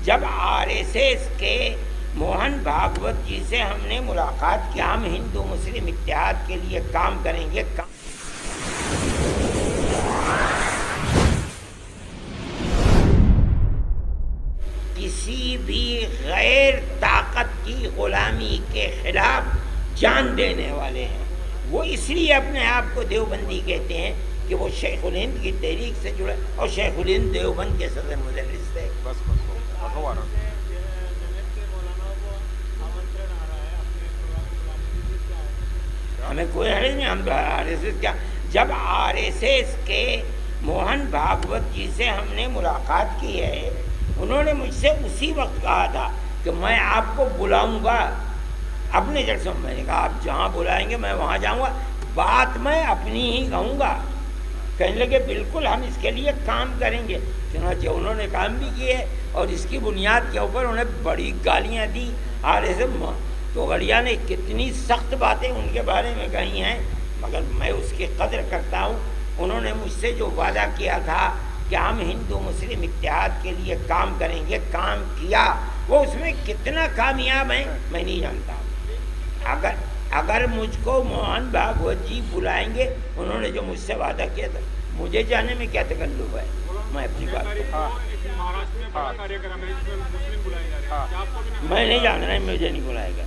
जब आरएसएस के मोहन भागवत जी से हमने मुलाकात की, हम हिंदू मुस्लिम इत्तेहाद के लिए काम करेंगे। किसी भी गैर ताकत की गुलामी के खिलाफ जान देने वाले हैं। वो इसलिए अपने आप को देवबंदी कहते हैं कि वो शेखुल हिंद की तहरीक से जुड़े और शेखुल हिंद देवबंद के सदर मुदर्रिस थे। हमें कोई हर्ज नहीं, हम आरएसएस क्या। जब आरएसएस के मोहन भागवत जी से हमने मुलाकात की है, उन्होंने मुझसे उसी वक्त कहा था कि मैं आपको बुलाऊंगा अपने जलसों में। मैंने कहा आप जहाँ बुलाएंगे मैं वहाँ जाऊँगा, बात मैं अपनी ही कहूँगा। कहने लगे बिल्कुल हम इसके लिए काम करेंगे। चुनाचे उन्होंने काम भी किए और इसकी बुनियाद के ऊपर उन्हें बड़ी गालियाँ दी आरएसएस। तो गड़िया ने कितनी सख्त बातें उनके बारे में कही हैं, मगर मैं उसकी कदर करता हूँ। उन्होंने मुझसे जो वादा किया था कि हम हिंदू मुस्लिम इत्तेहाद के लिए काम करेंगे, काम किया। वो उसमें कितना कामयाब है मैं नहीं जानता। अगर मुझको मोहन भागवत जी बुलाएंगे, उन्होंने जो मुझसे वादा किया था, मुझे जाने में क्या तकल्लुफ है। मैं अपनी बात मैं नहीं जान रहा, मुझे नहीं बुलाएगा।